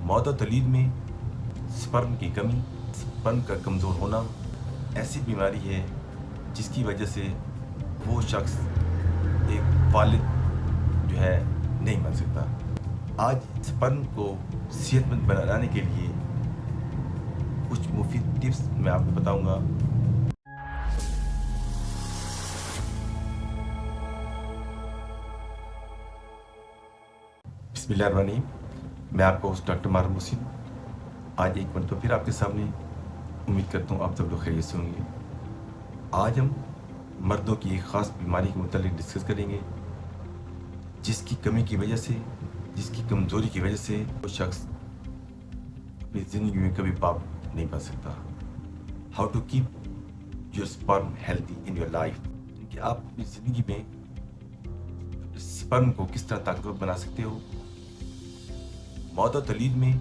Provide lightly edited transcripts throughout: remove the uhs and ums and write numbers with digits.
मौदा तौलीद में स्पर्म की कमी, स्पर्म का कमज़ोर होना ऐसी बीमारी है जिसकी वजह से वो शख्स एक वालिद जो है नहीं बन सकता। आज स्पर्म को सेहतमंद बनाने के लिए कुछ मुफीद टिप्स मैं आपको बताऊंगा। बिस्मिल्लाहिर्रहमानिर्रहीम। मैं आपका होस्ट डॉक्टर मारूफ मुहसिन आज एक मरतबा फिर आपके सामने। उम्मीद करता हूँ आप सब लोग खैरियत से होंगे। आज हम मर्दों की एक ख़ास बीमारी के मुतालिक डिस्कस करेंगे जिसकी कमी की वजह से, जिसकी कमज़ोरी की वजह से वो शख्स अपनी ज़िंदगी में कभी बाप नहीं बन सकता। How to keep your sperm healthy in your life, कि आप अपनी ज़िंदगी में स्पर्म को किस तरह ताकतवर बना सकते हो। मौदा तौलीद में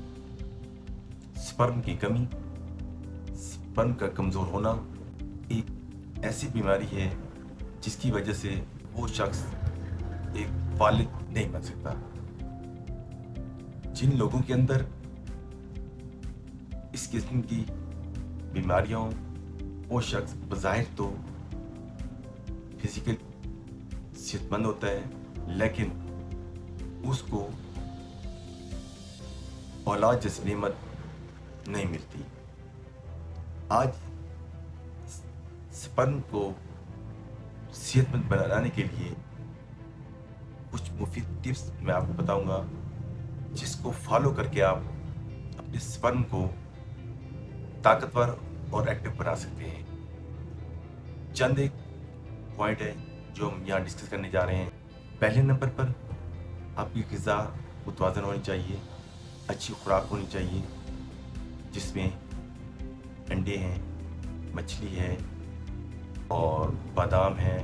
स्पर्म की कमी, स्पर्म का कमज़ोर होना एक ऐसी बीमारी है जिसकी वजह से वो शख्स एक वालिद नहीं बन सकता। जिन लोगों के अंदर इस किस्म की बीमारियां हों, वो शख्स बज़ाहिर तो फिजिकल सेहतमंद होता है, लेकिन उसको औलाद जैसी नेमत नहीं मिलती। आज स्पर्म को सेहतमंद बनाने के लिए कुछ मुफीद टिप्स मैं आपको बताऊंगा जिसको फॉलो करके आप अपने स्पर्म को ताकतवर और एक्टिव बना सकते हैं। चंद एक पॉइंट है जो हम यहाँ डिस्कस करने जा रहे हैं। पहले नंबर पर आपकी ग़िज़ा मुतवाज़न होनी चाहिए, अच्छी खुराक होनी चाहिए जिसमें अंडे हैं, मछली है और बादाम है,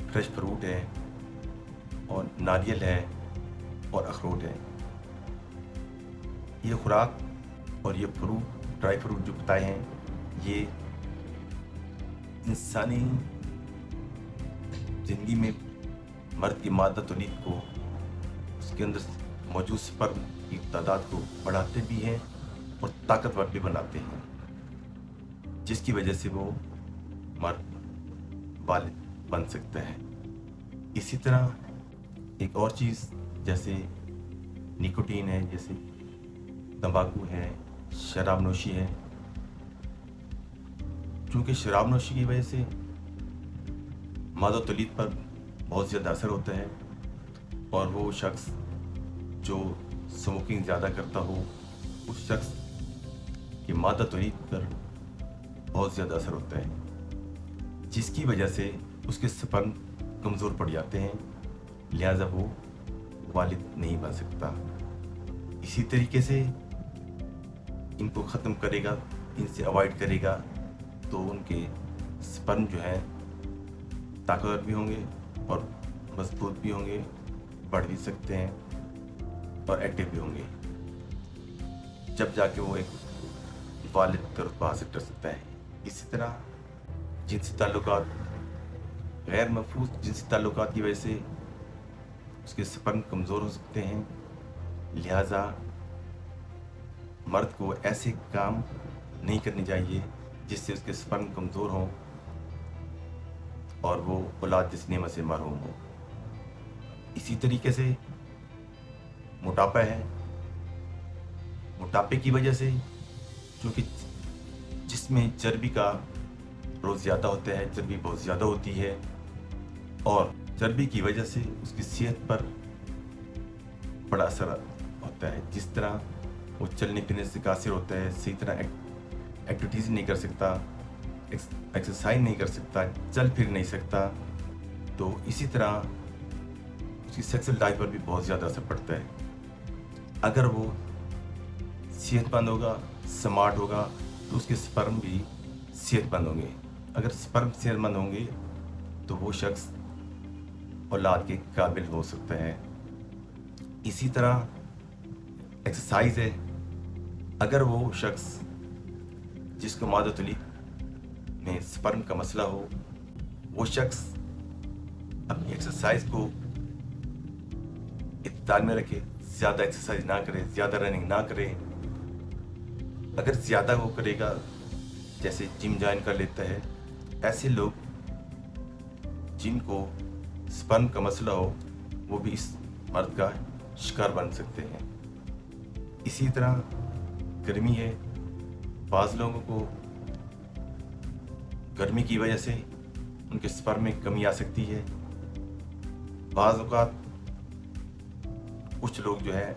फ्रेश फ्रूट है और नारियल है और अखरोट है। ये खुराक और ये फ्रूट, ड्राई फ्रूट जो बताए हैं, ये इंसानी ज़िंदगी में मर्द की मादा तौलीद को, उसके अंदर मौजूद स्पर्म की तादाद को बढ़ाते भी हैं और ताकतवर भी बनाते हैं, जिसकी वजह से वो मर्द वालिद बन सकता है। इसी तरह एक और चीज़ जैसे निकोटीन है, जैसे तंबाकू है, शराब नोशी है। क्योंकि शराब नोशी की वजह से मादा तौलीद पर बहुत ज़्यादा असर होता है और वो शख्स जो स्मोकिंग ज़्यादा करता हो, उस शख्स की मादा तौलीद पर बहुत ज़्यादा असर होता है, जिसकी वजह से उसके स्पर्म कमज़ोर पड़ जाते हैं, लिहाजा वो वालिद नहीं बन सकता। इसी तरीके से इनको ख़त्म करेगा, इनसे अवॉइड करेगा तो उनके स्पर्म जो है ताकतवर भी होंगे और मजबूत भी होंगे, बढ़ भी सकते हैं और एक्टिव भी होंगे, जब जाके वो एक वालिद का रुतबा हासिल कर सकता है। इसी तरह जिनसी ताल्लुकात, गैर महफूज जिनसी ताल्लुकात की वजह से उसके स्पर्म कमज़ोर हो सकते हैं, लिहाजा मर्द को ऐसे काम नहीं करने चाहिए जिससे उसके स्पर्म कमज़ोर हों और वो औलाद जैसी नेमत से महरूम हो। इसी तरीके से मोटापा है, मोटापे की वजह से क्योंकि जिसमें चर्बी का रोज़ ज़्यादा होता है, चर्बी बहुत ज़्यादा होती है और चर्बी की वजह से उसकी सेहत पर बड़ा असर होता है। जिस तरह वो चलने फिरने से कासिर होता है, सही तरह एक्टिविटीज़ नहीं कर सकता, एक्सरसाइज नहीं कर सकता, चल फिर नहीं सकता, तो इसी तरह उसकी सेक्सुअल लाइफ पर भी बहुत ज़्यादा असर पड़ता है। अगर वो सेहतमंद होगा, स्मार्ट होगा, तो उसके स्पर्म भी सेहतमंद होंगे। अगर स्पर्म सेहतमंद होंगे तो वो शख्स औलाद के काबिल हो सकता है। इसी तरह एक्सरसाइज है, अगर वो शख्स जिसको मादा तौलीद में स्पर्म का मसला हो, वो शख्स अपनी एक्सरसाइज को इत्ताल में रखे, ज़्यादा एक्सरसाइज ना करे, ज़्यादा रनिंग ना करे। अगर ज़्यादा वो करेगा, जैसे जिम ज्वाइन कर लेता है, ऐसे लोग जिनको स्पर्म का मसला हो वो भी इस मर्द का शिकार बन सकते हैं। इसी तरह गर्मी है, बाज़ लोगों को गर्मी की वजह से उनके स्पर्म में कमी आ सकती है। बाज़ औक़ात कुछ लोग जो है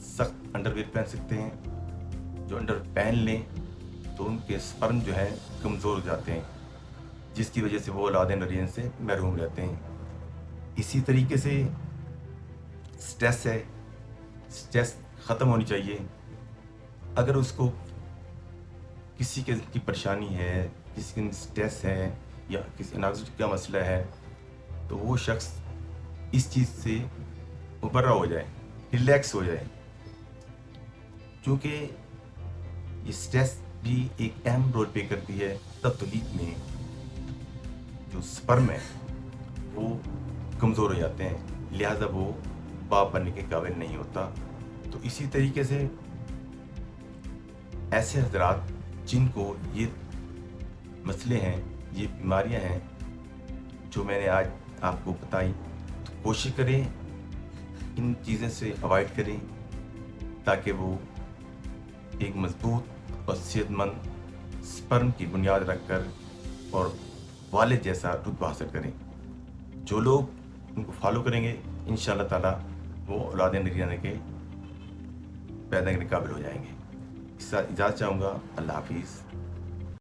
सख्त अंडरवियर पहन सकते हैं, जो अंडर पहन लें तो उनके स्पर्म जो है कमज़ोर हो जाते हैं, जिसकी वजह से वो औलाद नरियन से महरूम रहते हैं। इसी तरीके से स्ट्रेस है, स्ट्रेस ख़त्म होनी चाहिए। अगर उसको किसी किस्म की परेशानी है, किसी की स्ट्रेस है या किसी एंग्जाइटी का मसला है, तो वो शख्स इस चीज़ से उबर्रा हो जाए, रिलैक्स हो जाए, क्योंकि ये स्ट्रेस भी एक अहम रोल प्ले करती है तौलीद में। जो स्पर्म है वो कमज़ोर हो जाते हैं, लिहाजा वो बाप बनने के काबिल नहीं होता। तो इसी तरीके से ऐसे हज़रात जिनको ये मसले हैं, ये बीमारियां हैं जो मैंने आज आपको बताई, तो कोशिश करें इन चीज़ों से अवॉइड करें ताकि वो एक मजबूत और सेहतमंद स्पर्म की बुनियाद रखकर और वालिद जैसा रुतबा हासिल करें। जो लोग उनको फॉलो करेंगे इंशाअल्लाह ताला वो औलाद नरियाने के पैदा करने के काबिल हो जाएंगे। इस साथ इजाज़त चाहूँगा। अल्लाह हाफिज़।